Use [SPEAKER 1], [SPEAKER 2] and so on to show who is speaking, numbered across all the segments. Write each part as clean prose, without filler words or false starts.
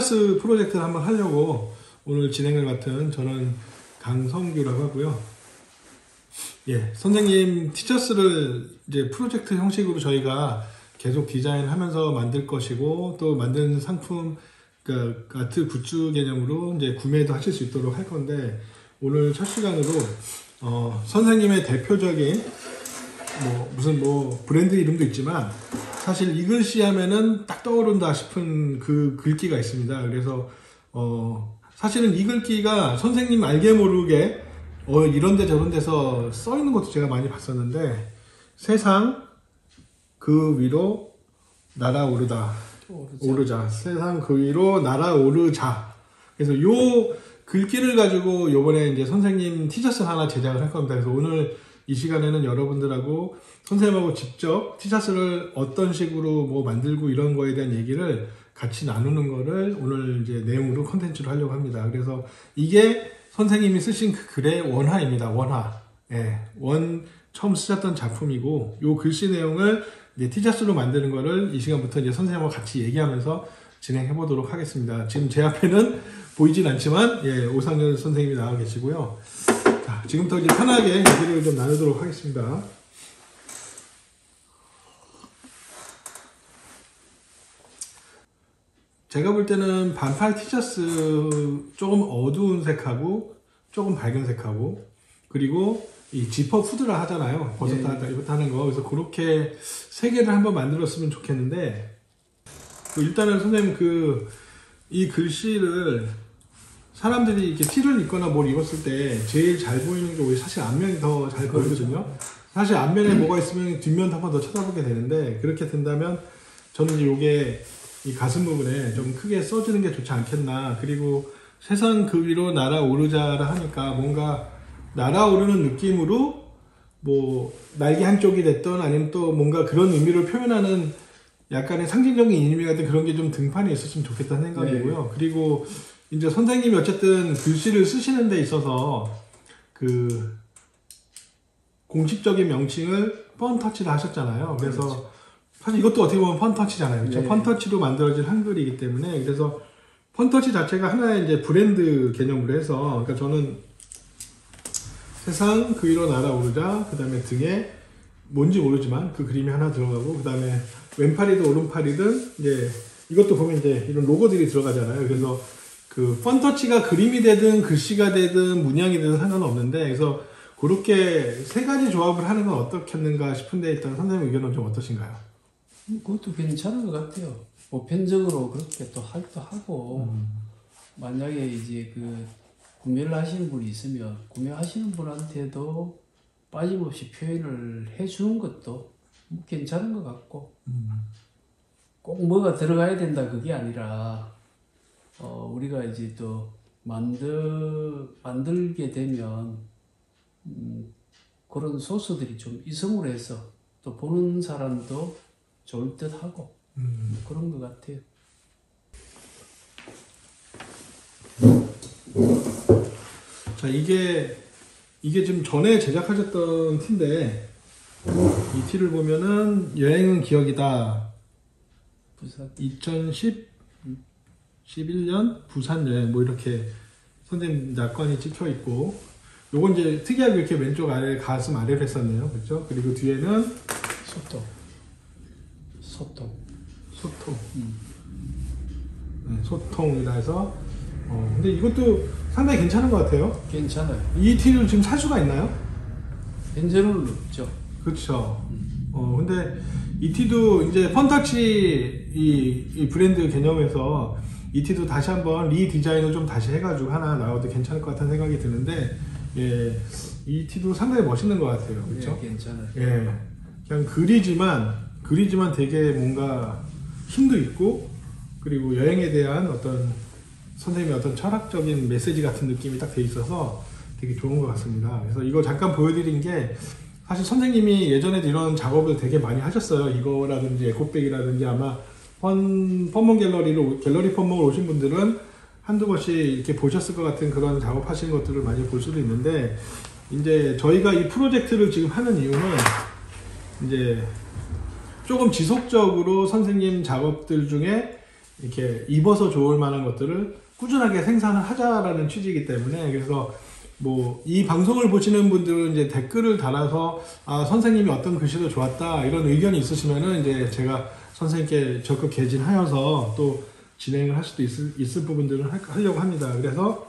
[SPEAKER 1] 티셔츠 프로젝트를 한번 하려고 오늘 진행을 맡은 저는 강성규라고 하고요. 예, 선생님 티셔츠를 이제 프로젝트 형식으로 저희가 계속 디자인하면서 만들 것이고, 또 만든 상품, 그러니까 아트 굿즈 개념으로 이제 구매도 하실 수 있도록 할 건데, 오늘 첫 시간으로 선생님의 대표적인 무슨 브랜드 이름도 있지만 사실 이 글씨 하면은 딱 떠오른다 싶은 그 글귀가 있습니다. 그래서 사실은 이 글귀가 선생님 알게 모르게 이런데 저런 데서 써 있는 것도 제가 많이 봤었는데, 세상 그 위로 날아오르다 오르자, 세상 그 위로 날아오르자. 그래서 요 글귀를 가지고 요번에 이제 선생님 티셔츠 하나 제작을 할 겁니다. 그래서 오늘 이 시간에는 여러분들하고 선생님하고 직접 티셔츠를 어떤 식으로 만들고 이런 거에 대한 얘기를 같이 나누는 거를 오늘 이제 내용으로 컨텐츠로 하려고 합니다. 그래서 이게 선생님이 쓰신 그 글의 원화입니다. 원화. 예, 처음 쓰셨던 작품이고, 요 글씨 내용을 이제 티셔츠로 만드는 거를 이 시간부터 이제 선생님하고 같이 얘기하면서 진행해 보도록 하겠습니다. 지금 제 앞에는 보이진 않지만, 예, 오상열 선생님이 나와 계시고요. 자, 지금부터 이제 편하게 얘기를 좀 나누도록 하겠습니다. 제가 볼 때는 반팔 티셔츠 조금 어두운 색하고 조금 밝은 색하고, 그리고 이 지퍼 후드라 하잖아요. 버섯하다 이것도 하는 거. 그래서 그렇게 세 개를 한번 만들었으면 좋겠는데, 일단은 선생님 이 글씨를 사람들이 이렇게 티를 입거나 뭘 입었을 때 제일 잘 보이는 게 사실 앞면이 더 잘 보이거든요. 사실 앞면에 뭐가 있으면 뒷면 한 번 더 쳐다보게 되는데, 그렇게 된다면 저는 이제 요게 이 가슴 부분에 좀 크게 써주는 게 좋지 않겠나. 그리고 세상 그 위로 날아오르자라 하니까 뭔가 날아오르는 느낌으로 날개 한쪽이 됐던, 아니면 또 뭔가 그런 의미를 표현하는 약간의 상징적인 의미 같은 그런 게 좀 등판에 있었으면 좋겠다는 생각이고요. 네. 그리고 이제 선생님이 어쨌든 글씨를 쓰시는 데 있어서 그 공식적인 명칭을 펀터치를 하셨잖아요. 그래서 그렇죠. 사실 이것도 어떻게 보면 펀터치잖아요. 그렇죠? 네. 펀터치로 만들어진 한글이기 때문에, 그래서 펀터치 자체가 하나의 이제 브랜드 개념으로 해서, 그러니까 저는 세상 그 위로 날아오르자, 그 다음에 등에 뭔지 모르지만 그 그림이 하나 들어가고, 그 다음에 왼팔이든 오른팔이든 이제 이것도 보면 이제 이런 로고들이 들어가잖아요. 그래서 그 펀터치가 그림이 되든 글씨가 되든 문양이 되든 상관없는데, 그래서 그렇게 세 가지 조합을 하는 건 어떻겠는가 싶은데, 일단 선생님 의견은 좀 어떠신가요?
[SPEAKER 2] 그것도 괜찮은 것 같아요. 보편적으로 그렇게 또 할도 하고, 만약에 이제 구매를 하시는 분이 있으면 구매하시는 분한테도 빠짐없이 표현을 해주는 것도 괜찮은 것 같고, 꼭 뭐가 들어가야 된다 그게 아니라, 우리가 이제 또 만들게 되면 그런 소스들이 좀 이성으로 해서 또 보는 사람도 좋을 듯 하고, 그런 것 같아요.
[SPEAKER 1] 자, 이게 좀 전에 제작하셨던 티인데, 이 티를 보면은 여행은 기억이다.
[SPEAKER 2] 부산
[SPEAKER 1] 2011년 부산 여행 이렇게 선생님 낙관이 찍혀 있고, 요건 이제 특이하게 이렇게 왼쪽 아래 가슴 아래로 했었네요. 그렇죠? 그리고 뒤에는 소통. 네, 소통이라 해서 근데 이것도 상당히 괜찮은 것 같아요.
[SPEAKER 2] 괜찮아요.
[SPEAKER 1] 이 티를 지금 살 수가 있나요?
[SPEAKER 2] 현재는 없죠.
[SPEAKER 1] 그렇죠. 근데 이 티도 이제 펀터치 이 브랜드 개념에서 이 티도 다시 한번 리디자인을 좀 다시 해가지고 하나 나와도 괜찮을 것 같다는 생각이 드는데, 예, 이 티도 상당히 멋있는 것 같아요. 그렇죠?
[SPEAKER 2] 예, 괜찮아요.
[SPEAKER 1] 예, 그냥 그리지만 되게 뭔가 힘도 있고, 그리고 여행에 대한 어떤 선생님의 어떤 철학적인 메시지 같은 느낌이 딱 돼 있어서 되게 좋은 것 같습니다. 그래서 이거 잠깐 보여드린 게, 사실 선생님이 예전에도 이런 작업을 되게 많이 하셨어요. 이거라든지 에코백이라든지, 아마 펀몽 갤러리 펀몽을 오신 분들은 한두 번씩 이렇게 보셨을 것 같은 그런 작업하신 것들을 많이 볼 수도 있는데, 이제 저희가 이 프로젝트를 지금 하는 이유는 이제 조금 지속적으로 선생님 작업들 중에 이렇게 입어서 좋을 만한 것들을 꾸준하게 생산을 하자라는 취지이기 때문에 그래서 뭐 이 방송을 보시는 분들은 이제 댓글을 달아서 아 선생님이 어떤 글씨도 좋았다 이런 의견이 있으시면은 이제 제가 선생님께 적극 개진하여서 또 진행을 할 수도 있을 부분들은 하려고 합니다. 그래서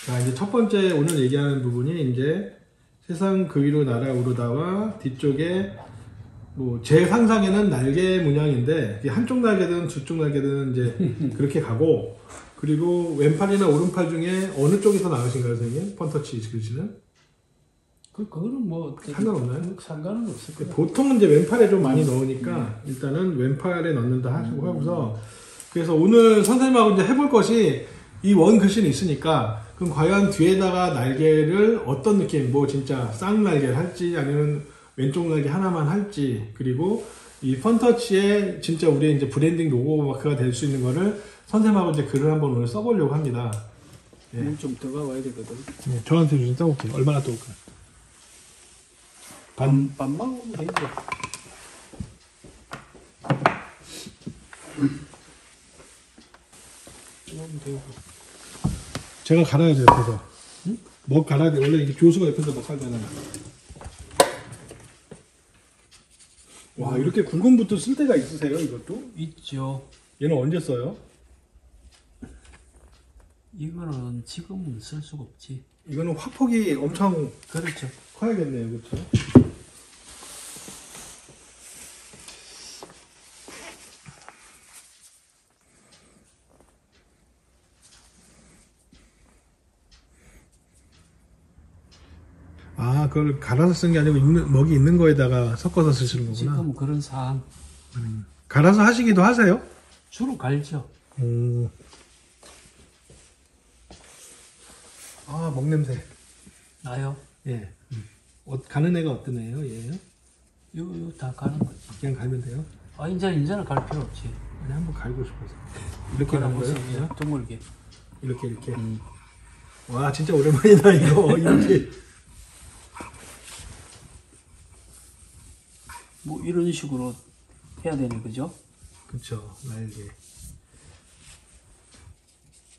[SPEAKER 1] 자 이제 첫 번째 오늘 얘기하는 부분이 이제 세상 그 위로 날아오르다와 뒤쪽에 뭐 제 상상에는 날개 문양인데 한쪽 날개든 두쪽 날개든 이제 그렇게 가고 그리고 왼팔이나 오른팔 중에 어느 쪽이 더 나으신가요, 선생님? 펀터치 글씨는?
[SPEAKER 2] 그거는 뭐
[SPEAKER 1] 상관없나요?
[SPEAKER 2] 상관은 없을 거예요.
[SPEAKER 1] 보통은 이제 왼팔에 좀 많이 넣으니까 일단은 왼팔에 넣는다 하시고 하고서 그래서 오늘 선생님하고 이제 해볼 것이 이 원 글씨는 있으니까 그럼 과연 뒤에다가 날개를 어떤 느낌 뭐 진짜 쌍날개를 할지 아니면 왼쪽 날개 하나만 할지 그리고 이 펀터치에 진짜 우리의 이제 브랜딩 로고 마크가 될 수 있는 거를 선생님하고 이제 글을 한번 오늘 써보려고 합니다. 예.
[SPEAKER 2] 좀 들어가 와야 되거든.
[SPEAKER 1] 네, 저한테 좀 써볼게요. 얼마나 떠올까요?
[SPEAKER 2] 반만 오면 되죠. 좀 되고.
[SPEAKER 1] 제가 갈아야죠 옆에서. 응? 먹 갈아야 돼. 원래 이게 교수가 옆에서 먹 갈잖아요. 와 이렇게 굵은 붓도 쓸 때가 있으세요? 이것도?
[SPEAKER 2] 있죠.
[SPEAKER 1] 얘는 언제 써요?
[SPEAKER 2] 이거는 지금은 쓸 수가 없지.
[SPEAKER 1] 이거는 화폭이 엄청
[SPEAKER 2] 그렇죠.
[SPEAKER 1] 커야겠네요, 그렇죠? 아, 그걸 갈아서 쓴 게 아니고 먹이 있는 거에다가 섞어서 쓰시는 거구나.
[SPEAKER 2] 지금 그런 사안
[SPEAKER 1] 갈아서 하시기도 하세요?
[SPEAKER 2] 주로 갈죠.
[SPEAKER 1] 오. 아, 먹냄새.
[SPEAKER 2] 나요?
[SPEAKER 1] 예. 가는 애가 어떤 애예요, 얘요?
[SPEAKER 2] 요 다 가는 거지.
[SPEAKER 1] 그냥 갈면 돼요?
[SPEAKER 2] 아 이제는 갈 필요 없지.
[SPEAKER 1] 아니, 한번 갈고 싶어서. 이렇게 가는 거예요? 그냥?
[SPEAKER 2] 둥글게.
[SPEAKER 1] 이렇게. 와, 진짜 오랜만이다, 이거. 이렇게.
[SPEAKER 2] 뭐 이런 식으로 해야 되네, 그죠?
[SPEAKER 1] 그쵸, 날개.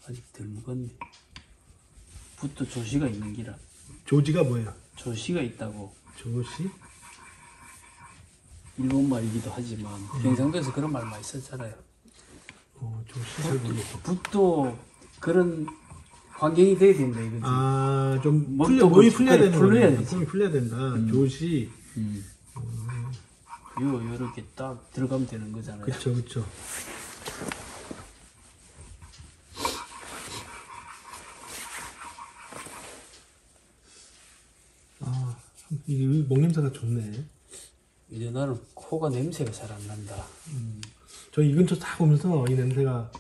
[SPEAKER 2] 아직 덜 묵었네. 붓도 조시가 있는 기라.
[SPEAKER 1] 조지가 뭐예요?
[SPEAKER 2] 조시가 있다고.
[SPEAKER 1] 조시?
[SPEAKER 2] 일본 말이기도 하지만 경상도에서 그런 말 많이 썼잖아요.
[SPEAKER 1] 조시 잘 모르겠어.
[SPEAKER 2] 붓도 그런 환경이 돼야 된다 이거지.
[SPEAKER 1] 아, 좀
[SPEAKER 2] 몸도
[SPEAKER 1] 몸이
[SPEAKER 2] 그렇지.
[SPEAKER 1] 풀려야
[SPEAKER 2] 그래,
[SPEAKER 1] 되는
[SPEAKER 2] 풀려야
[SPEAKER 1] 거네.
[SPEAKER 2] 되지.
[SPEAKER 1] 몸이 풀려야 된다. 조시.
[SPEAKER 2] 요렇게 딱 들어가면 되는 거잖아요.
[SPEAKER 1] 그쵸. 아, 이게 먹냄새가 좋네.
[SPEAKER 2] 이제 나는 코가 냄새가 잘 안 난다.
[SPEAKER 1] 저 이 근처 딱 오면서 이 냄새가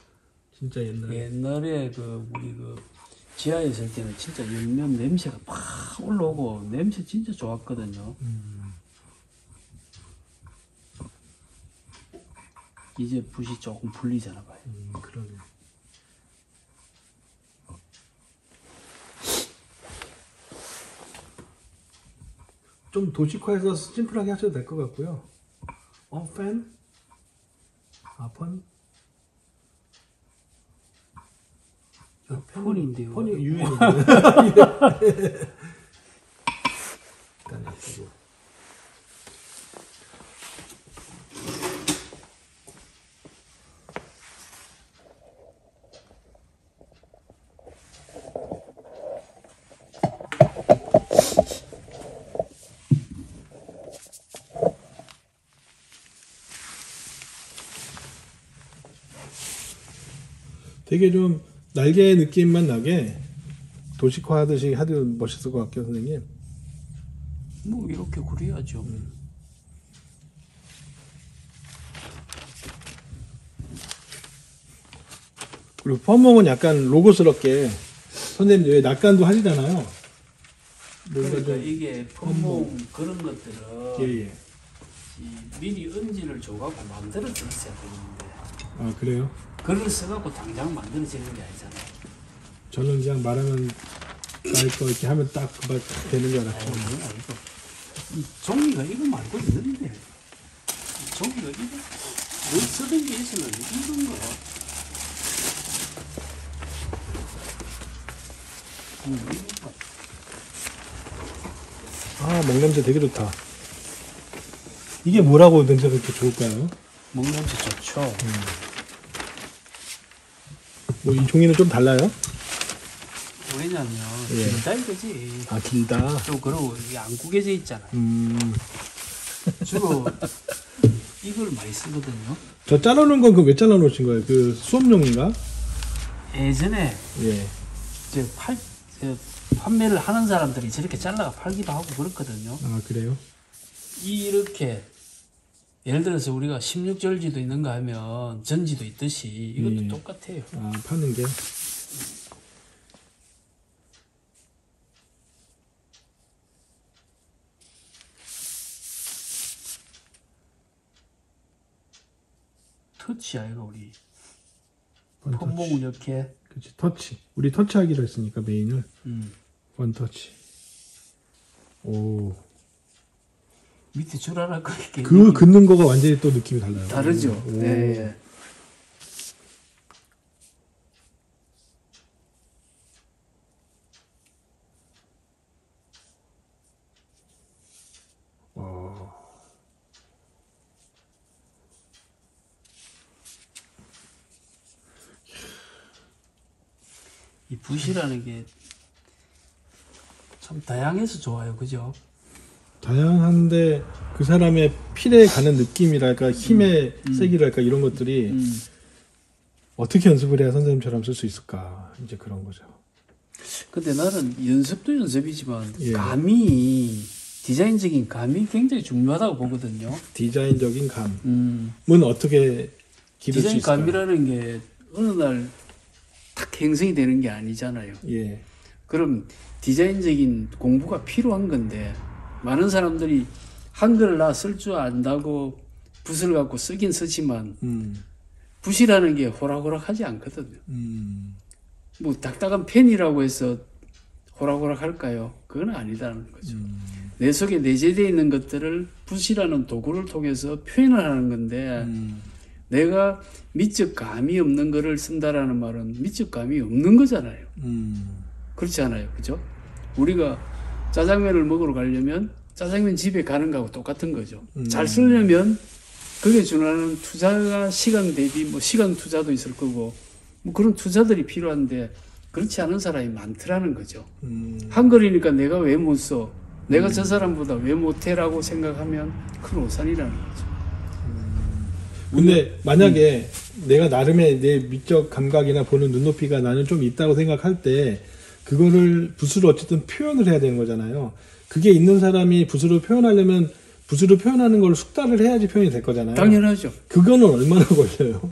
[SPEAKER 1] 진짜
[SPEAKER 2] 옛날에 우리 지하에 있을 때는 진짜 열면 냄새가 팍 올라오고 냄새 진짜 좋았거든요. 이제 붓이 조금 풀리잖아 봐요.
[SPEAKER 1] 그러네. 좀 도식화해서 심플하게 하셔도 될 것 같고요. 팬? 펀?
[SPEAKER 2] 폰인데요.
[SPEAKER 1] 폰이 유엔이네. 일단 해주고. 되게 좀 날개 느낌만 나게 도식화 하듯이 하도 멋있을 것 같아요, 선생님.
[SPEAKER 2] 뭐 이렇게 그려야죠.
[SPEAKER 1] 그리고 펌몽은 약간 로고스럽게 선생님 왜 낙관도 하시잖아요.
[SPEAKER 2] 그러니까 이게 펌몽 그런 것들은
[SPEAKER 1] 예예.
[SPEAKER 2] 이 미리 은지를 줘갖고 만들어져 있어야 되는데
[SPEAKER 1] 아 그래요?
[SPEAKER 2] 글을 써갖고 당장 만들어지는 게 아니잖아요.
[SPEAKER 1] 저는 그냥 말하면 거 이렇게 하면 딱 그만 딱 되는 줄 알았죠.
[SPEAKER 2] 아니고 이 종이가 이거 말고 있는데 이 종이가 이거 뭘 쓰던 게 있으면 이런 거
[SPEAKER 1] 아, 먹냄새 되게 좋다. 이게 뭐라고 냄새가 그렇게 좋을까요?
[SPEAKER 2] 먹냄새 좋죠.
[SPEAKER 1] 뭐 이 종이는 좀 달라요?
[SPEAKER 2] 왜냐면
[SPEAKER 1] 예.
[SPEAKER 2] 길다 이거지.
[SPEAKER 1] 아, 길다.
[SPEAKER 2] 또 그러고 이게 안 구겨져 있잖아요. 주로 이걸 많이 쓰거든요.
[SPEAKER 1] 저 잘라놓은 건 그 왜 잘라놓으신 거예요? 그 수업용인가?
[SPEAKER 2] 예전에
[SPEAKER 1] 예.
[SPEAKER 2] 이제 판매를 하는 사람들이 저렇게 잘라가 팔기도 하고 그렇거든요.
[SPEAKER 1] 아, 그래요?
[SPEAKER 2] 이렇게 예를 들어서 우리가 16절지도 있는가 하면 전지도 있듯이 이것도
[SPEAKER 1] 예.
[SPEAKER 2] 똑같아요.
[SPEAKER 1] 아, 파는 게.
[SPEAKER 2] 터치 아이가 우리
[SPEAKER 1] 원터치.
[SPEAKER 2] 폰봉을 이렇게
[SPEAKER 1] 그치, 터치. 우리 터치하기로 했으니까 메인을. 원터치. 오.
[SPEAKER 2] 밑에 줄 하나 그렇게
[SPEAKER 1] 그 긋는 거가 완전히 또 느낌이 달라요.
[SPEAKER 2] 다르죠.
[SPEAKER 1] 오.
[SPEAKER 2] 네. 이 붓이라는 게 참 다양해서 좋아요, 그죠?
[SPEAKER 1] 다양한데 그 사람의 필에 가는 느낌이랄까 힘의 세기랄까 이런 것들이 어떻게 연습을 해야 선생님처럼 쓸 수 있을까 이제 그런 거죠.
[SPEAKER 2] 근데 나는 연습도 연습이지만
[SPEAKER 1] 예.
[SPEAKER 2] 감이 디자인적인 감이 굉장히 중요하다고 보거든요.
[SPEAKER 1] 디자인적인 감은
[SPEAKER 2] 음.
[SPEAKER 1] 어떻게 기를 수
[SPEAKER 2] 디자인
[SPEAKER 1] 있을까요?
[SPEAKER 2] 감이라는 게 어느 날 탁 형성이 되는 게 아니잖아요.
[SPEAKER 1] 예.
[SPEAKER 2] 그럼 디자인적인 공부가 필요한 건데 많은 사람들이 한글을 나 쓸 줄 안다고 붓을 갖고 쓰긴 쓰지만 붓이라는 게 호락호락하지 않거든요. 뭐 딱딱한 펜이라고 해서 호락호락 할까요? 그건 아니다는 거죠. 내 속에 내재되어 있는 것들을 붓이라는 도구를 통해서 표현을 하는 건데 내가 미적 감이 없는 거를 쓴다라는 말은 미적 감이 없는 거잖아요. 그렇지 않아요. 그죠? 우리가 짜장면을 먹으러 가려면 짜장면 집에 가는 거하고 똑같은 거죠. 잘 쓰려면 그게 준하는 투자가 시간 대비 뭐 시간 투자도 있을 거고 뭐 그런 투자들이 필요한데 그렇지 않은 사람이 많더라는 거죠. 한글이니까 내가 왜 못 써? 내가 저 사람보다 왜 못해라고 생각하면 큰 오산이라는 거죠.
[SPEAKER 1] 근데 만약에 내가 나름의 내 미적 감각이나 보는 눈높이가 나는 좀 있다고 생각할 때 그거를 붓으로 어쨌든 표현을 해야 되는 거잖아요. 그게 있는 사람이 붓으로 표현하려면 붓으로 표현하는 걸 숙달을 해야지 표현이 될 거잖아요.
[SPEAKER 2] 당연하죠.
[SPEAKER 1] 그거는 얼마나 걸려요?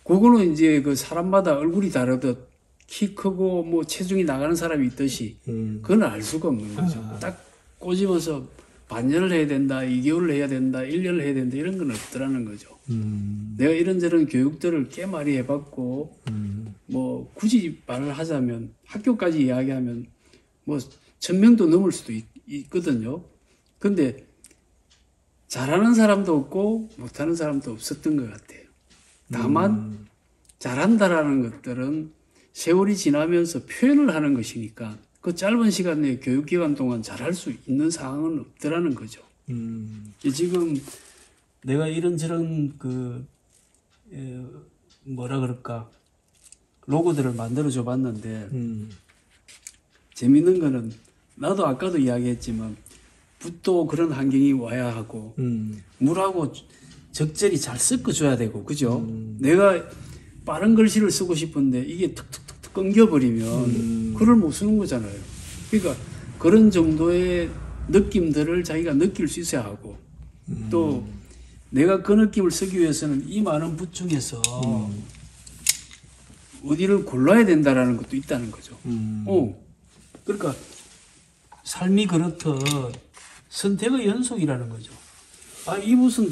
[SPEAKER 2] 그거는 이제 그 사람마다 얼굴이 다르듯 키 크고 뭐 체중이 나가는 사람이 있듯이 그건 알 수가 없는 거죠. 딱 꼬집어서 반년을 해야 된다, 2개월을 해야 된다, 1년을 해야 된다 이런 건 없더라는 거죠. 내가 이런저런 교육들을 꽤 많이 해봤고 뭐 굳이 말을 하자면 학교까지 이야기하면 뭐 1000명도 넘을 수도 있거든요. 근데 잘하는 사람도 없고 못하는 사람도 없었던 것 같아요. 다만 잘한다라는 것들은 세월이 지나면서 표현을 하는 것이니까 그 짧은 시간 내에 교육기간 동안 잘할 수 있는 상황은 없더라는 거죠. 지금 내가 이런저런 뭐라 그럴까 로고들을 만들어 줘 봤는데 재밌는 거는 나도 아까도 이야기했지만 붓도 그런 환경이 와야 하고 물하고 적절히 잘 섞어줘야 되고 그죠? 내가 빠른 글씨를 쓰고 싶은데 이게 툭툭툭툭 끊겨버리면 글을 못 쓰는 거잖아요. 그러니까 그런 정도의 느낌들을 자기가 느낄 수 있어야 하고 또 내가 그 느낌을 쓰기 위해서는 이 많은 붓 중에서 어디를 골라야 된다라는 것도 있다는 거죠. 그러니까 삶이 그렇듯 선택의 연속이라는 거죠. 아, 이 붓은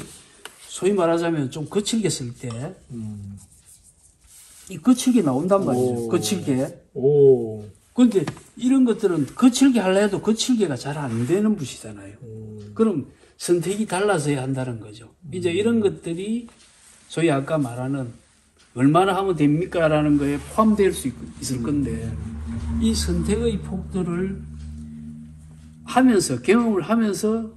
[SPEAKER 2] 소위 말하자면 좀 거칠게 쓸 때 이 거칠게 나온단 말이죠. 거칠게. 그런데 이런 것들은 거칠게 하려 해도 거칠게가 잘 안 되는 붓이잖아요. 그럼 선택이 달라져야 한다는 거죠. 이제 이런 것들이 소위 아까 말하는 얼마나 하면 됩니까? 라는 거에 포함될 수 있을 건데 이 선택의 폭도를 하면서 경험을 하면서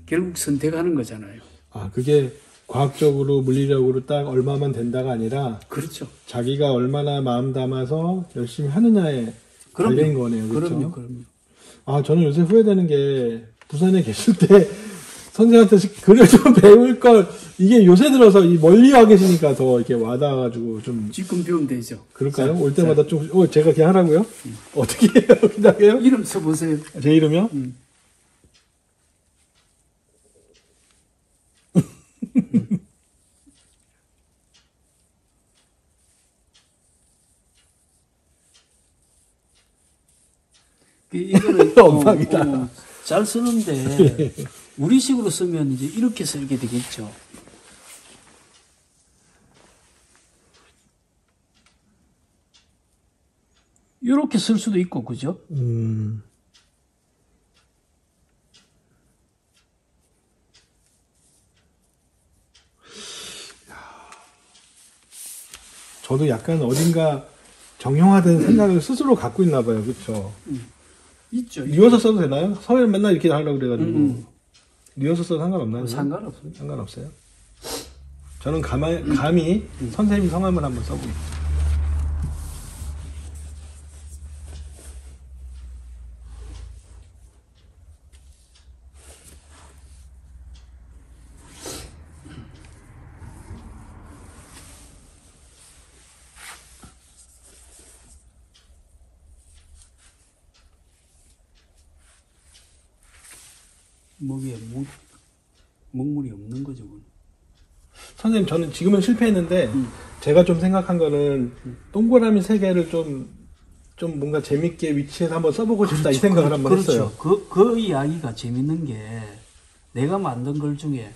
[SPEAKER 2] 결국 선택하는 거잖아요.
[SPEAKER 1] 아, 그게 과학적으로 물리적으로 딱 얼마만 된다가 아니라
[SPEAKER 2] 그렇죠.
[SPEAKER 1] 자기가 얼마나 마음 담아서 열심히 하느냐에
[SPEAKER 2] 그럼요.
[SPEAKER 1] 달린 거네요. 그렇죠?
[SPEAKER 2] 그럼요.
[SPEAKER 1] 아, 저는 요새 후회되는 게 부산에 계실 때 선생한테 글을 좀 배울 걸, 이게 요새 들어서 이 멀리 와 계시니까 더 이렇게 와닿아가지고 좀.
[SPEAKER 2] 지금 배우면 되죠.
[SPEAKER 1] 그럴까요? 올 때마다 좀, 제가 그냥 하라고요? 어떻게 해요? 기다려요?
[SPEAKER 2] 이름 써보세요.
[SPEAKER 1] 제 이름이요?
[SPEAKER 2] 이거는
[SPEAKER 1] 엉망이다.
[SPEAKER 2] 잘 쓰는데 우리식으로 쓰면 이제 이렇게 쓰게 되겠죠. 이렇게 쓸 수도 있고, 그죠?
[SPEAKER 1] 저도 약간 어딘가 정형화된 생각을 스스로 갖고 있나 봐요. 그쵸?
[SPEAKER 2] 있죠.
[SPEAKER 1] 리워서 써도 되나요? 서울 맨날 이렇게 하려고 그래가지고. 리워서 써도 상관없나요?
[SPEAKER 2] 상관없어요.
[SPEAKER 1] 상관없어요? 저는 감히 선생님 성함을 한번 써보겠습니다.
[SPEAKER 2] 목에 먹물이 없는 거죠. 그건.
[SPEAKER 1] 선생님, 저는 지금은 실패했는데, 제가 좀 생각한 거는, 동그라미 세 개를 좀 뭔가 재밌게 위치해서 한번 써보고 싶다, 이 생각을 한번 했어요.
[SPEAKER 2] 그 이야기가 재밌는 게, 내가 만든 걸 중에,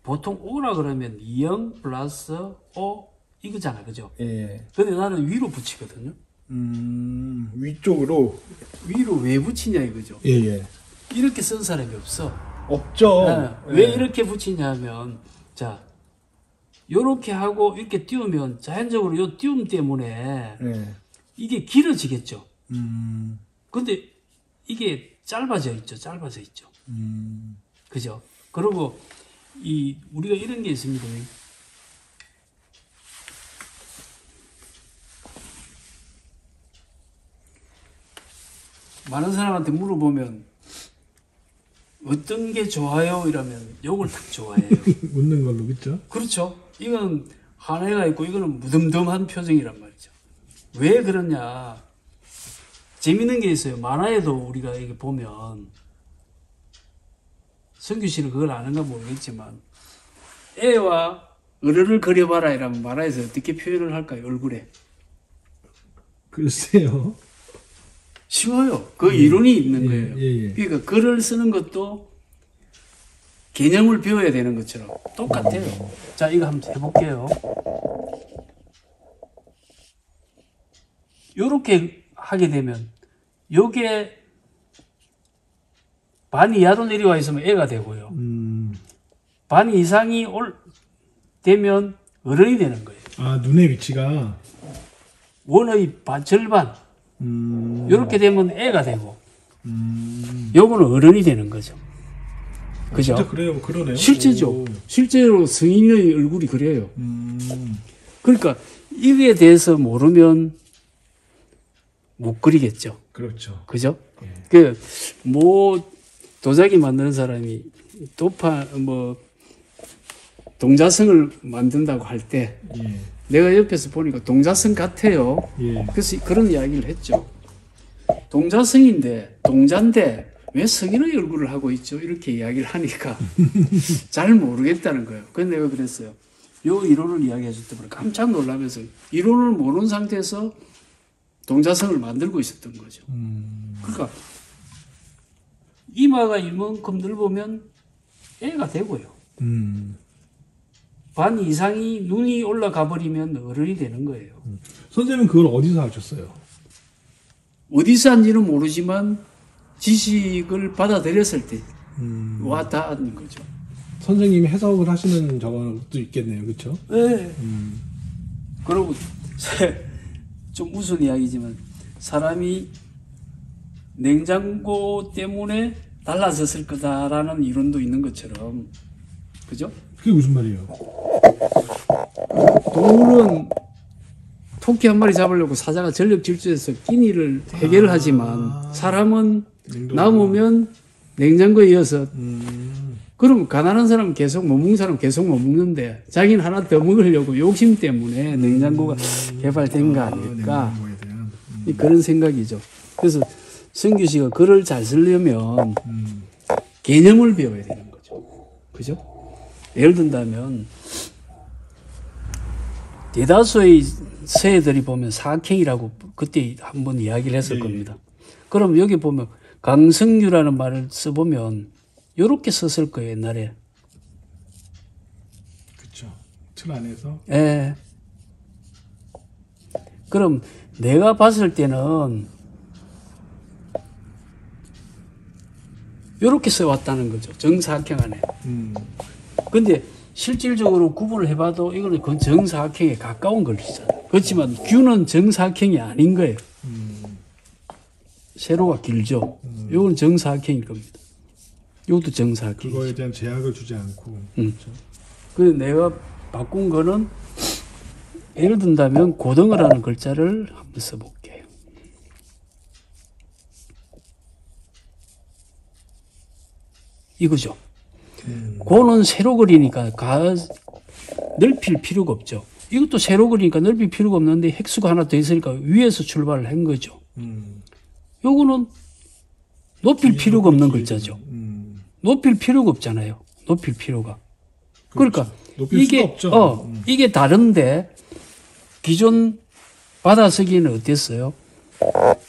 [SPEAKER 2] 보통 O라 그러면 2형 플러스 O, 이거잖아, 그죠?
[SPEAKER 1] 예.
[SPEAKER 2] 근데 나는 위로 붙이거든요.
[SPEAKER 1] 위쪽으로.
[SPEAKER 2] 위로 왜 붙이냐, 이거죠?
[SPEAKER 1] 예, 예.
[SPEAKER 2] 이렇게 쓴 사람이 없어.
[SPEAKER 1] 없죠.
[SPEAKER 2] 왜 이렇게 붙이냐면, 자, 요렇게 하고 이렇게 띄우면 자연적으로 요 띄움 때문에
[SPEAKER 1] 예.
[SPEAKER 2] 이게 길어지겠죠. 근데 이게 짧아져 있죠. 그죠? 그리고 우리가 이런 게 있습니다. 많은 사람한테 물어보면 어떤 게 좋아요? 이러면 요걸 딱 좋아해요.
[SPEAKER 1] 웃는 걸로, 그쵸?
[SPEAKER 2] 그렇죠. 이건 한해가 있고 이거는 무덤덤한 표정이란 말이죠. 왜 그러냐? 재밌는 게 있어요. 만화에도 우리가 이게 보면 성규 씨는 그걸 아는가 모르겠지만 애와 어른을 그려봐라 이러면 만화에서 어떻게 표현을 할까요? 얼굴에.
[SPEAKER 1] 글쎄요.
[SPEAKER 2] 쉬워요. 그 이론이 있는 거예요.
[SPEAKER 1] 예.
[SPEAKER 2] 그러니까 글을 쓰는 것도 개념을 배워야 되는 것처럼 똑같아요. 자, 이거 한번 해볼게요. 요렇게 하게 되면 요게 반 이하로 내려와 있으면 애가 되고요. 반 이상이 되면 어른이 되는 거예요.
[SPEAKER 1] 아, 눈의 위치가.
[SPEAKER 2] 원의 절반. 요렇게 되면 애가 되고 요거는 어른이 되는 거죠. 그죠?
[SPEAKER 1] 진짜 그래요. 그러네요.
[SPEAKER 2] 실제죠.
[SPEAKER 1] 오.
[SPEAKER 2] 실제로 성인의 얼굴이 그래요. 그러니까 이거에 대해서 모르면 못 그리겠죠.
[SPEAKER 1] 그렇죠.
[SPEAKER 2] 그죠?
[SPEAKER 1] 예.
[SPEAKER 2] 도자기 만드는 사람이 동자성을 만든다고 할 때
[SPEAKER 1] 예.
[SPEAKER 2] 내가 옆에서 보니까 동자성 같아요.
[SPEAKER 1] 예.
[SPEAKER 2] 그래서 그런 이야기를 했죠. 동자성인데, 동자인데, 왜 성인의 얼굴을 하고 있죠? 이렇게 이야기를 하니까 잘 모르겠다는 거예요. 그래서 내가 그랬어요. 요 이론을 이야기해 줄 때 깜짝 놀라면서 이론을 모르는 상태에서 동자성을 만들고 있었던 거죠. 그러니까 이마가 이만큼 넓으면 애가 되고요. 반 이상이 눈이 올라가 버리면 어른이 되는 거예요.
[SPEAKER 1] 선생님은 그걸 어디서 하셨어요?
[SPEAKER 2] 어디서 한지는 모르지만 지식을 받아들였을 때 와 닿는 거죠.
[SPEAKER 1] 선생님이 해석을 하시는 저것도 있겠네요. 그렇죠?
[SPEAKER 2] 네. 그리고 좀 우스운 이야기지만 사람이 냉장고 때문에 달라졌을 거다라는 이론도 있는 것처럼, 그죠?
[SPEAKER 1] 그게 무슨 말이에요?
[SPEAKER 2] 동물은 토끼 한 마리 잡으려고 사자가 전력 질주해서 끼니를 해결을 하지만 사람은 남으면 냉장고에 이어서 그럼 가난한 사람은 계속 못 먹는 사람은 계속 못 먹는데 자기는 하나 더 먹으려고 욕심 때문에 냉장고가 개발된 거 아닐까.
[SPEAKER 1] 냉장고에 대한.
[SPEAKER 2] 그런 생각이죠. 그래서 성규 씨가 글을 잘 쓰려면 개념을 배워야 되는 거죠. 그죠? 예를 든다면 대다수의 서예들이 보면 사각형이라고 그때 한번 이야기를 했을 겁니다. 그럼 여기 보면 강성규라는 말을 써보면 요렇게 썼을 거예요, 옛날에.
[SPEAKER 1] 그쵸. 틀 안에서.
[SPEAKER 2] 예. 그럼 내가 봤을 때는 요렇게 써왔다는 거죠. 정사각형 안에. 근데 실질적으로 구분을 해봐도 이거는 그 정사각형에 가까운 글씨잖아요. 그렇지만 규는 정사각형이 아닌 거예요. 세로가 길죠. 요건 정사각형일 겁니다. 요것도 정사각형.
[SPEAKER 1] 그거에 대한 제약을 주지 않고.
[SPEAKER 2] 그렇죠. 그래서 내가 바꾼 거는 예를 든다면 고등어라는 글자를 한번 써볼게요. 이거죠. 고는 세로 그리니까 넓힐 필요가 없죠. 이것도 세로 그리니까 넓힐 필요가 없는데 획수가 하나 더 있으니까 위에서 출발을 한 거죠. 요거는 높일 필요가 없는 글자죠. 높일 필요가 없잖아요. 높일 필요가. 그러니까
[SPEAKER 1] 높일
[SPEAKER 2] 이게
[SPEAKER 1] 수가 없죠.
[SPEAKER 2] 이게 다른데 기존 받아쓰기는 어땠어요?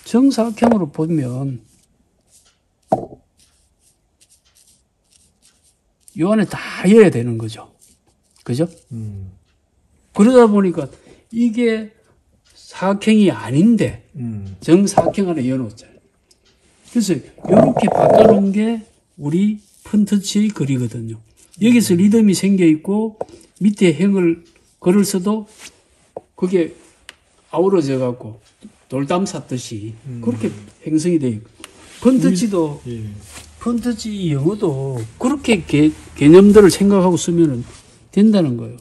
[SPEAKER 2] 정사각형으로 보면 요 안에 다 이어야 되는 거죠. 그죠? 그러다 보니까 이게 사각형이 아닌데 정사각형 안에 이어놓잖아요. 그래서 이렇게 바꿔놓은 게 우리 폰트치의 글이거든요. 여기서 리듬이 생겨 있고 밑에 행을 글을 써도 그게 아우러져 갖고 돌담 샀듯이 그렇게 형성이 되어 있고 폰트치도 폰트치 영어도 그렇게 개념들을 생각하고 쓰면 된다는 거예요.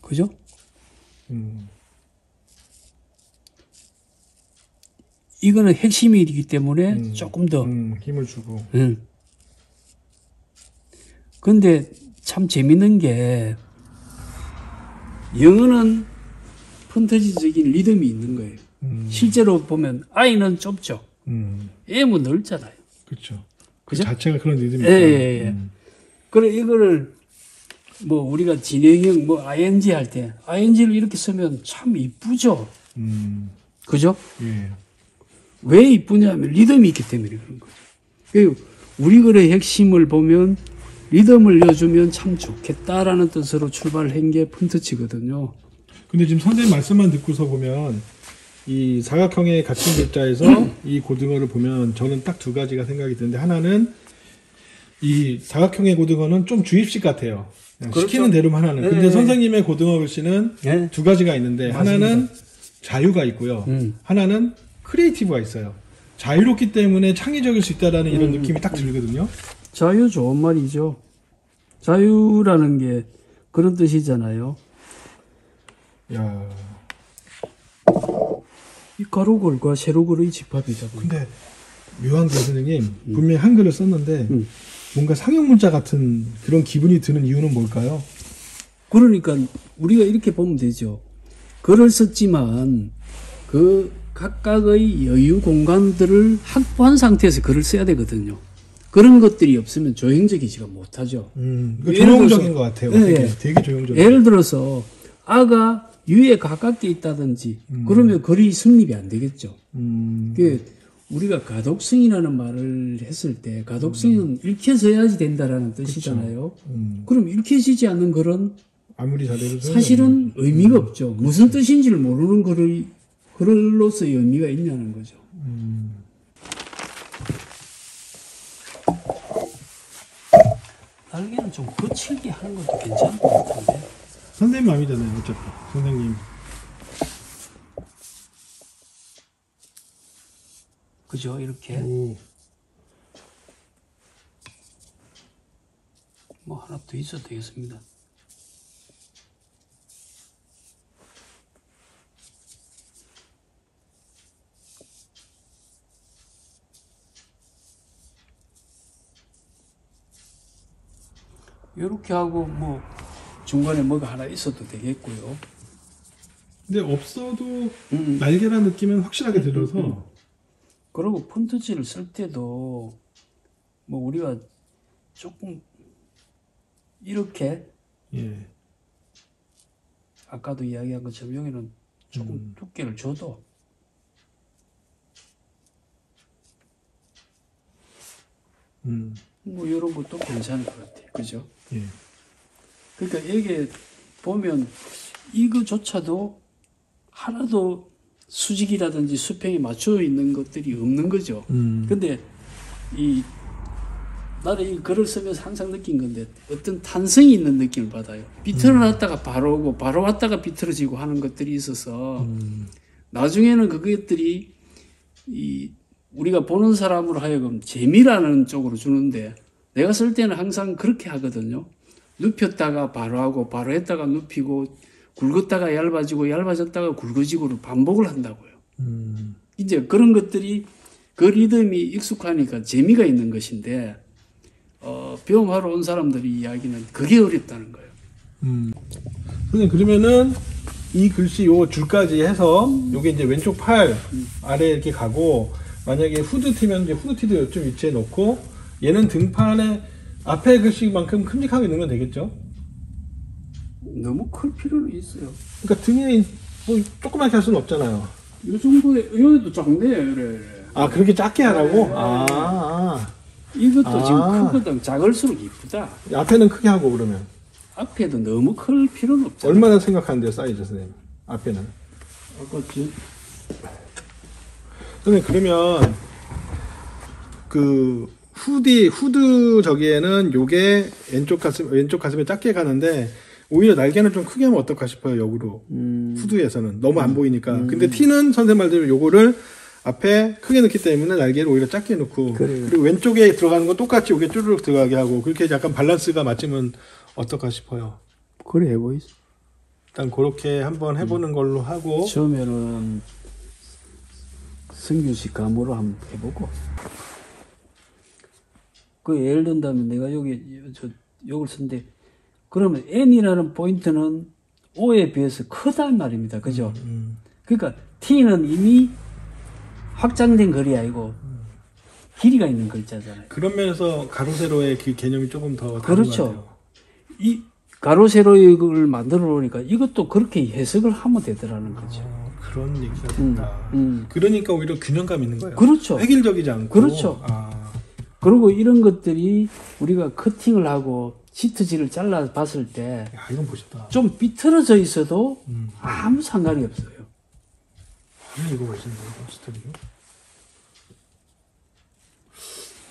[SPEAKER 2] 그죠? 이거는 핵심이기 때문에 조금 더
[SPEAKER 1] 힘을 주고.
[SPEAKER 2] 근데 참 재밌는 게 영어는 폰트지적인 리듬이 있는 거예요. 실제로 보면 I는 좁죠. M은 넓잖아요.
[SPEAKER 1] 그렇죠.
[SPEAKER 2] 그죠?
[SPEAKER 1] 그 자체가 그런 리듬이
[SPEAKER 2] 예. 그래 이거를 뭐 우리가 진행형 뭐 ing 할 때 ing를 이렇게 쓰면 참 이쁘죠. 그죠?
[SPEAKER 1] 예.
[SPEAKER 2] 왜 이쁘냐면 리듬이 있기 때문에 그런 거죠. 그리고 우리 글의 핵심을 보면 리듬을 넣어주면 참 좋겠다라는 뜻으로 출발한 게 폰트치거든요.
[SPEAKER 1] 근데 지금 선생님 말씀만 듣고서 보면 이 사각형에 갇힌 글자에서 이 고등어를 보면 저는 딱 두 가지가 생각이 드는데 하나는 이 사각형의 고등어는 좀 주입식 같아요. 그냥
[SPEAKER 2] 그렇죠.
[SPEAKER 1] 시키는 대로만 하는.
[SPEAKER 2] 네.
[SPEAKER 1] 근데 선생님의 고등어 글씨는
[SPEAKER 2] 네.
[SPEAKER 1] 두 가지가 있는데
[SPEAKER 2] 맞습니다.
[SPEAKER 1] 하나는 자유가 있고요. 하나는 크리에이티브가 있어요. 자유롭기 때문에 창의적일 수 있다라는 이런 느낌이 딱 들거든요.
[SPEAKER 2] 자유 좋은 말이죠. 자유라는 게 그런 뜻이잖아요.
[SPEAKER 1] 야.
[SPEAKER 2] 이 가로글과 세로글의 집합이다.
[SPEAKER 1] 근데 묘한 게 선생님 분명히 한글을 썼는데 뭔가 상형 문자 같은 그런 기분이 드는 이유는 뭘까요?
[SPEAKER 2] 그러니까 우리가 이렇게 보면 되죠. 글을 썼지만 그 각각의 여유 공간들을 확보한 상태에서 글을 써야 되거든요. 그런 것들이 없으면 조형적이지가 못하죠.
[SPEAKER 1] 조형적인 것 같아요.
[SPEAKER 2] 예,
[SPEAKER 1] 되게 조형적인.
[SPEAKER 2] 예를 들어서 아가 유에 가깝게 있다든지 그러면 글이 성립이 안 되겠죠. 우리가 가독성이라는 말을 했을 때 가독성은 읽혀져야지 된다라는 뜻이잖아요. 그럼 읽혀지지 않는 글은
[SPEAKER 1] 아무리 잘해도
[SPEAKER 2] 사실은 의미가 없죠. 무슨 뜻인지를 모르는 글로서의 의미가 있냐는 거죠. 날개는 좀 거칠게 하는 것도 괜찮을 것 같은데.
[SPEAKER 1] 선생님 마음이잖아요, 어차피. 선생님.
[SPEAKER 2] 그죠? 이렇게.
[SPEAKER 1] 오.
[SPEAKER 2] 뭐 하나 더 있어도 되겠습니다. 이렇게 하고 뭐 중간에 뭐가 하나 있어도 되겠고요.
[SPEAKER 1] 근데 없어도 날개란 느낌은 확실하게 들어서.
[SPEAKER 2] 그리고 폰트지를 쓸 때도 뭐 우리가 조금 이렇게
[SPEAKER 1] 예.
[SPEAKER 2] 아까도 이야기한 것처럼 여기는 조금 두께를 줘도 뭐 이런 것도 괜찮을 것 같아요. 그죠?
[SPEAKER 1] 예.
[SPEAKER 2] 그러니까 이게 보면 이거조차도 하나도 수직이라든지 수평에 맞춰 있는 것들이 없는 거죠. 근데 나는 이 글을 쓰면서 항상 느낀 건데 어떤 탄성이 있는 느낌을 받아요. 비틀어 놨다가 바로 오고 바로 왔다가 비틀어지고 하는 것들이 있어서 나중에는 그것들이 우리가 보는 사람으로 하여금 재미라는 쪽으로 주는데 내가 쓸 때는 항상 그렇게 하거든요. 눕혔다가 바로 하고 바로 했다가 눕히고 굵었다가 얇아지고 얇아졌다가 굵어지고를 반복을 한다고요. 이제 그런 것들이 그 리듬이 익숙하니까 재미가 있는 것인데 배움하러 온 사람들이 이야기는 그게 어렵다는 거예요.
[SPEAKER 1] 선생님 그러면은 이 글씨 요 줄까지 해서 요게 이제 왼쪽 팔 아래 이렇게 가고 만약에 후드티면 이제 후드티도 이쪽 위치에 놓고 얘는 등판에 앞에 글씨만큼 큼직하게 넣으면 되겠죠?
[SPEAKER 2] 너무 클 필요는 있어요.
[SPEAKER 1] 그러니까 등에 뭐 조그맣게 할 수는 없잖아요.
[SPEAKER 2] 이 정도에 여기도 작네요. 그래.
[SPEAKER 1] 아 그렇게 작게 하라고?
[SPEAKER 2] 네. 이것도 지금 크거든. 작을수록 이쁘다.
[SPEAKER 1] 앞에는 크게 하고 그러면
[SPEAKER 2] 앞에도 너무 클 필요는 없잖아.
[SPEAKER 1] 얼마나 생각하는데요 사이즈 선생님? 앞에는
[SPEAKER 2] 아까 저
[SPEAKER 1] 선생님 그러면 그 후드 저기에는 요게 왼쪽 가슴에 작게 가는데 오히려 날개는 좀 크게 하면 어떨까 싶어요 역으로 후드에서는 너무 안 보이니까 근데 티는 선생님 말대로 요거를 앞에 크게 넣기 때문에 날개를 오히려 작게 넣고
[SPEAKER 2] 그래요.
[SPEAKER 1] 그리고 왼쪽에 들어가는 건 똑같이 요게 쭈르륵 들어가게 하고 그렇게 약간 밸런스가 맞으면 어떨까 싶어요.
[SPEAKER 2] 그래 해보이소.
[SPEAKER 1] 일단 그렇게 한번 해보는 걸로 하고
[SPEAKER 2] 처음에는 승규씨 감으로 한번 해보고 그 예를 든다면 내가 요걸 쓴데 그러면 N이라는 포인트는 O에 비해서 크단 말입니다. 그죠? 그러니까 T는 이미 확장된 글이 아니고 길이가 있는 글자잖아요.
[SPEAKER 1] 그런 면에서 가로 세로의 그 개념이 조금 더 다른 것
[SPEAKER 2] 그렇죠.
[SPEAKER 1] 같아요.
[SPEAKER 2] 이 가로 세로의 걸 만들어 놓으니까 이것도 그렇게 해석을 하면 되더라는 거죠.
[SPEAKER 1] 그런 얘기가 된다. 그러니까 오히려 균형감 있는 거예요.
[SPEAKER 2] 그렇죠.
[SPEAKER 1] 획일적이지 않고.
[SPEAKER 2] 그렇죠. 그리고 이런 것들이 우리가 커팅을 하고 시트지를 잘라 봤을 때
[SPEAKER 1] 야, 이건 멋있다.
[SPEAKER 2] 좀 비틀어져 있어도 아무 상관이 없어요.
[SPEAKER 1] 이거 멋있네. 스토리.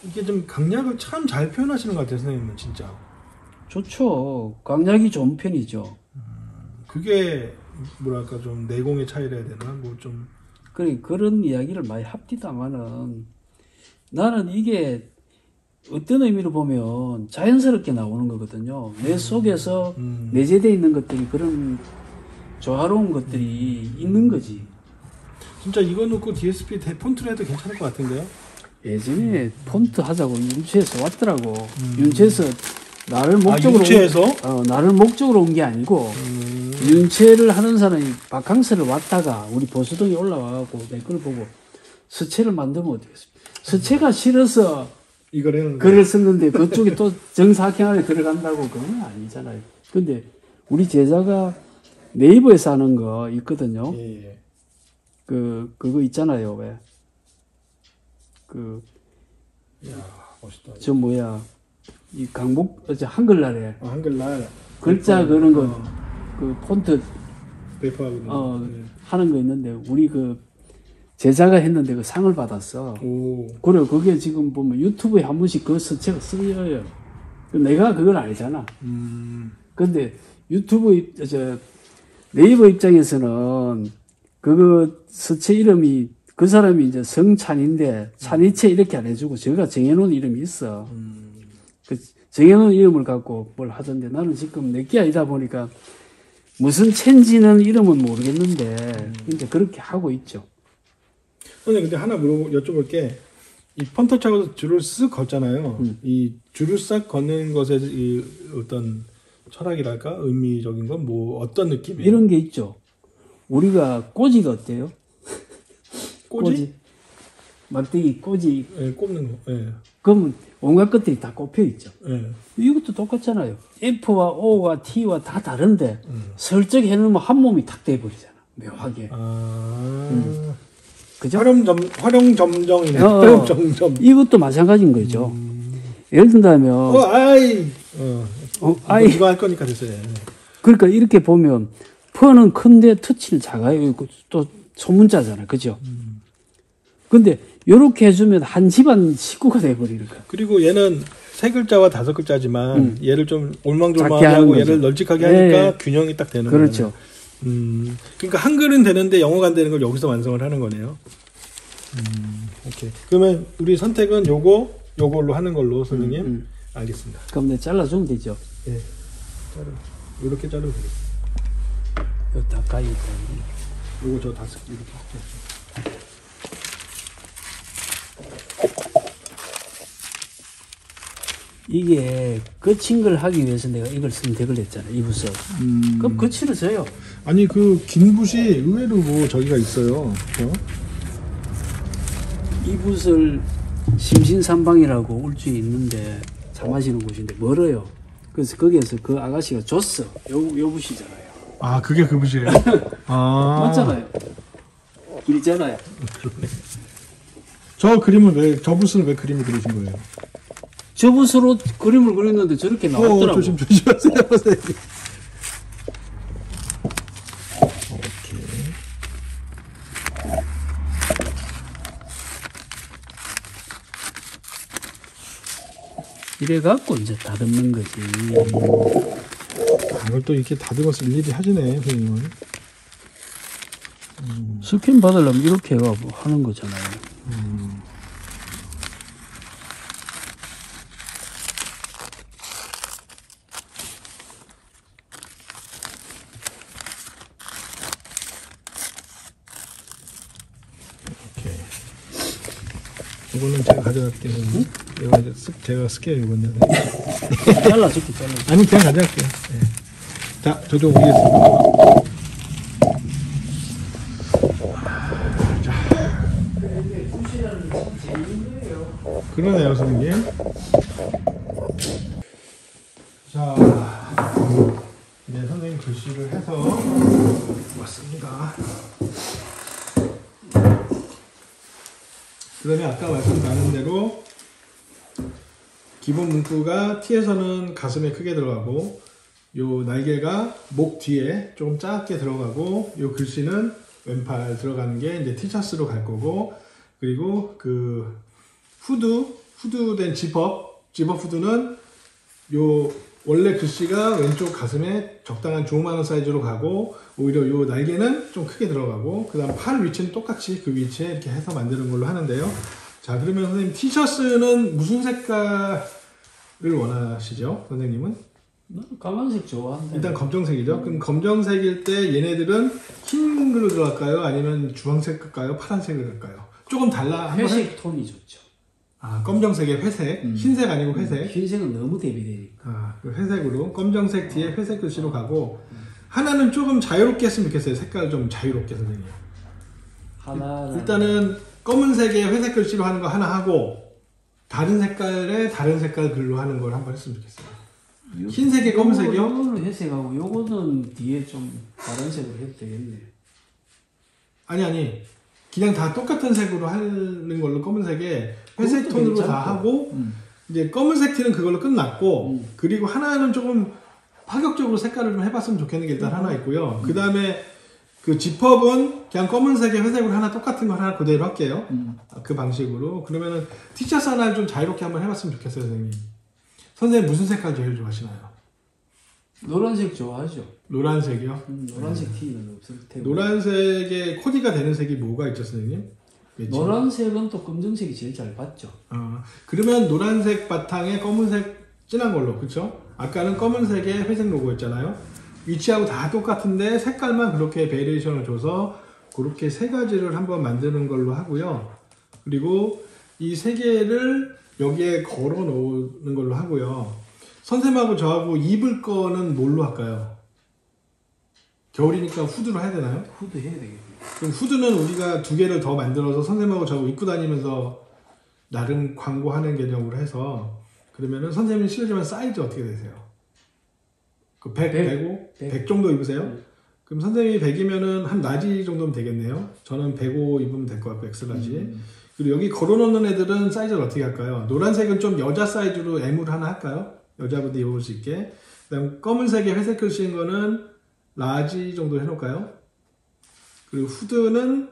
[SPEAKER 1] 이게 좀 강약을 참 잘 표현하시는 것 같아요, 선생님은 진짜.
[SPEAKER 2] 좋죠. 강약이 좋은 편이죠.
[SPEAKER 1] 그게 뭐랄까 좀 내공의 차이라 해야 되나? 뭐 좀
[SPEAKER 2] 그런 이야기를 많이 합디다마는 나는 이게 어떤 의미로 보면 자연스럽게 나오는 거거든요. 내 속에서 내재되어 있는 것들이 그런 조화로운 것들이 있는 거지.
[SPEAKER 1] 진짜 이거 놓고 DSP 폰트로 해도 괜찮을 것 같은데요?
[SPEAKER 2] 예전에 폰트 하자고 윤채에서 왔더라고. 윤채에서 나를 목적으로
[SPEAKER 1] 윤채에서?
[SPEAKER 2] 나를 목적으로 온 게 아니고 윤채를 하는 사람이 바캉스를 왔다가 우리 보수동에 올라와갖고 내 걸 보고 서체를 만들면 어떻겠습니까? 서체가 싫어서
[SPEAKER 1] 이거를
[SPEAKER 2] 글을 썼는데 그쪽에 또 정사각형 안에 들어간다고 그건 아니잖아요. 근데 우리 제자가 네이버에서 하는 거 있거든요.
[SPEAKER 1] 예.
[SPEAKER 2] 그거 있잖아요. 왜?
[SPEAKER 1] 야, 멋있다.
[SPEAKER 2] 저 뭐야. 이 강복, 한글날에.
[SPEAKER 1] 한글날.
[SPEAKER 2] 글자 그런 거, 그 폰트,
[SPEAKER 1] 배포하고.
[SPEAKER 2] 하는 거 있는데, 우리 제자가 했는데 그 상을 받았어.
[SPEAKER 1] 오.
[SPEAKER 2] 그래, 그게 지금 보면 유튜브에 한 번씩 그 서체가 쓰여요. 내가 그걸 알잖아. 근데 네이버 입장에서는 그거 서체 이름이 그 사람이 이제 성찬인데 찬이체 이렇게 안 해주고 제가 정해놓은 이름이 있어. 그 정해놓은 이름을 갖고 뭘 하던데 나는 지금 내게 아니다 보니까 무슨 첸지는 이름은 모르겠는데 이제 그렇게 하고 있죠.
[SPEAKER 1] 선생님 근데 하나 여쭤볼 게 이 펀터치하고 줄을 쓱 걷잖아요. 이 줄을 싹 걷는 것에 이 어떤 철학이랄까 의미적인 건 뭐 어떤 느낌이에요?
[SPEAKER 2] 이런 게 있죠. 우리가 꼬지가 어때요?
[SPEAKER 1] 꼬지?
[SPEAKER 2] 막대기 꼬지.
[SPEAKER 1] 예, 꼽는 거. 예.
[SPEAKER 2] 그러면 온갖 것들이 다 꼽혀 있죠.
[SPEAKER 1] 예.
[SPEAKER 2] 이것도 똑같잖아요. F와 O와 T와 다 다른데 설정 해놓으면 한 몸이 탁 돼버리잖아. 묘하게. 그죠?
[SPEAKER 1] 활용점정이네.
[SPEAKER 2] 어,
[SPEAKER 1] 활용점정.
[SPEAKER 2] 이것도 마찬가지인 거죠. 예를 든다면
[SPEAKER 1] 아이.
[SPEAKER 2] 아이.
[SPEAKER 1] 이거 할 거니까 됐어요. 네.
[SPEAKER 2] 그러니까 이렇게 보면 퍼는 큰데 터치는 작아요. 또 소문자잖아요. 그죠? 근데 요렇게 해주면 한 집안 식구가 돼버리는 거야.
[SPEAKER 1] 그리고 얘는 3글자와 5글자지만 얘를 좀
[SPEAKER 2] 작게
[SPEAKER 1] 올망졸망하게
[SPEAKER 2] 하는
[SPEAKER 1] 하고
[SPEAKER 2] 거죠.
[SPEAKER 1] 얘를 널찍하게
[SPEAKER 2] 네.
[SPEAKER 1] 하니까 균형이 딱 되는 거예요.
[SPEAKER 2] 그렇죠.
[SPEAKER 1] 그러니까 한글은 되는데 영어가 안 되는 걸 여기서 완성을 하는 거네요. 오케이. 그러면 우리 선택은 요걸로 하는 걸로 선생님. 알겠습니다.
[SPEAKER 2] 그럼 내가 잘라주면 되죠.
[SPEAKER 1] 예. 이렇게 자르면 되겠습니다.
[SPEAKER 2] 여기 다 까이고.
[SPEAKER 1] 요거 저 다섯 개 이렇게 할게요.
[SPEAKER 2] 이게 거친 걸 하기 위해서 내가 이걸 선택을 했잖아. 이 붓을. 그럼 거치를 써요.
[SPEAKER 1] 아니 그 긴 붓이 의외로 뭐 저기가 있어요.
[SPEAKER 2] 이 붓을 심신산방이라고 울주에 있는데 차 마시는 곳인데 멀어요. 그래서 거기에서 그 아가씨가 줬어. 요 붓이잖아요.
[SPEAKER 1] 아 그게 그 붓이에요? 아
[SPEAKER 2] 맞잖아요. 길잖아요.
[SPEAKER 1] 그러네. 저 그림을 저 붓을 왜 그림을 그리신 거예요?
[SPEAKER 2] 저 붓으로 그림을 그렸는데 저렇게 나왔더라고.
[SPEAKER 1] 조심하세요. 선생님. 오케이.
[SPEAKER 2] 이래갖고 이제 다듬는 거지.
[SPEAKER 1] 이걸 또 이렇게 다듬어서 일일이 하시네, 선생님은.
[SPEAKER 2] 스캔 받으려면 이렇게 해가지고 하는 거잖아요.
[SPEAKER 1] 오케이. 이거는 제가 가져갈게요. 이거 제가 쓸게요, 이거는.
[SPEAKER 2] 잘라줄게, 잘라줄게.
[SPEAKER 1] 아니, 그냥 가져갈게요. 네. 자, 저도 오겠습니다. 그러네요, 선생님. 자, 이제 선생님 글씨를 해서 왔습니다. 그러면 아까 말씀 나눈 대로 기본 문구가 T에서는 가슴에 크게 들어가고 요 날개가 목 뒤에 좀 작게 들어가고 요 글씨는 왼팔 들어가는 게 이제 티셔츠로 갈 거고 그리고 그 후드된 집업 후드는 요 원래 글씨가 왼쪽 가슴에 적당한 조그마한 사이즈로 가고 오히려 요 날개는 좀 크게 들어가고 그 다음 팔 위치는 똑같이 그 위치에 이렇게 해서 만드는 걸로 하는데요. 자 그러면 선생님 티셔츠는 무슨 색깔을 원하시죠? 선생님은?
[SPEAKER 2] 나는 까만색 좋아한다.
[SPEAKER 1] 일단 검정색이죠. 그럼 검정색일 때 얘네들은 흰 글로 들어갈까요? 아니면 주황색 갈까요? 파란색을 갈까요? 조금 달라.
[SPEAKER 2] 회색 톤이 좋죠.
[SPEAKER 1] 아, 검정색에 회색. 흰색 아니고 회색.
[SPEAKER 2] 흰색은 너무 대비되니까.
[SPEAKER 1] 아, 그 회색으로. 검정색 뒤에 회색 글씨로 가고 하나는 조금 자유롭게 했으면 좋겠어요. 색깔 좀 자유롭게 선생님.
[SPEAKER 2] 하나는
[SPEAKER 1] 일단은 검은색에 회색 글씨로 하는 거 하나 하고 다른 색깔에 다른 색깔 글로 하는 걸 한번 했으면 좋겠어요. 흰색에 검은색이요?
[SPEAKER 2] 요거는 회색하고 요거는 뒤에 좀 다른 색으로 해도 되겠네.
[SPEAKER 1] 아니 그냥 다 똑같은 색으로 하는 걸로 검은색에 회색
[SPEAKER 2] 그것도
[SPEAKER 1] 톤으로
[SPEAKER 2] 괜찮고.
[SPEAKER 1] 다 하고 이제 검은색 티는 그걸로 끝났고 그리고 하나는 조금 파격적으로 색깔을 좀 해봤으면 좋겠는 게 일단 하나 있고요. 그 다음에 그 지퍼은 그냥 검은색에 회색으로 하나 똑같은 거 하나 그대로 할게요. 그 방식으로. 그러면은 티셔츠 하나를 좀 자유롭게 한번 해봤으면 좋겠어요, 선생님. 선생님 무슨 색깔 제일 좋아하시나요?
[SPEAKER 2] 노란색 좋아하죠.
[SPEAKER 1] 노란색이요?
[SPEAKER 2] 노란색 티는 없을 테고.
[SPEAKER 1] 노란색의 코디가 되는 색이 뭐가 있죠, 선생님? 매치?
[SPEAKER 2] 노란색은 또 검정색이 제일 잘 받죠.
[SPEAKER 1] 그러면 노란색 바탕에 검은색 진한 걸로, 그쵸? 아까는 검은색에 회색 로고였잖아요. 위치하고 다 똑같은데 색깔만 그렇게 베리에이션을 줘서 그렇게 세 가지를 한번 만드는 걸로 하고요. 그리고 이 세 개를 여기에 걸어 놓는 걸로 하고요. 선생님하고 저하고 입을 거는 뭘로 할까요? 겨울이니까 후드로 해야 되나요?
[SPEAKER 2] 후드 해야 되겠네요.
[SPEAKER 1] 그럼 후드는 우리가 두 개를 더 만들어서 선생님하고 저하고 입고 다니면서 나름 광고하는 개념으로 해서 그러면은 선생님은 실례지만 사이즈 어떻게 되세요? 그 100, 105? 100 정도 입으세요? 그럼 선생님이 100이면은 한 라지 정도면 되겠네요. 저는 105 입으면 될 것 같고 엑스라지. 그리고 여기 걸어놓는 애들은 사이즈를 어떻게 할까요? 노란색은 좀 여자 사이즈로 M으로 하나 할까요? 여자분들 입어볼 수 있게. 그다음 검은색에 회색 글씨인 거는 라지 정도 해놓을까요? 그리고 후드는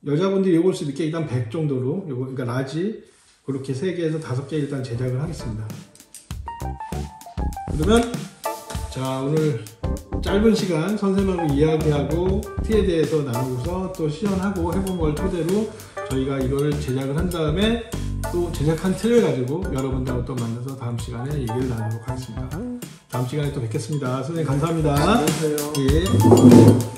[SPEAKER 1] 여자분들이 입을 수 있게 일단 100 정도로 요거 그러니까 라지 그렇게 3개에서 5개 일단 제작을 하겠습니다. 그러면 자 오늘 짧은 시간 선생님하고 이야기하고 티에 대해서 나누고서 또 시연하고 해본 걸 토대로 저희가 이거를 제작을 한 다음에 또 제작한 틀을 가지고 여러분들하고 또 만나서 다음 시간에 얘기를 나누도록 하겠습니다. 다음 시간에 또 뵙겠습니다. 선생님 감사합니다.
[SPEAKER 2] 안녕하세요.
[SPEAKER 1] 예.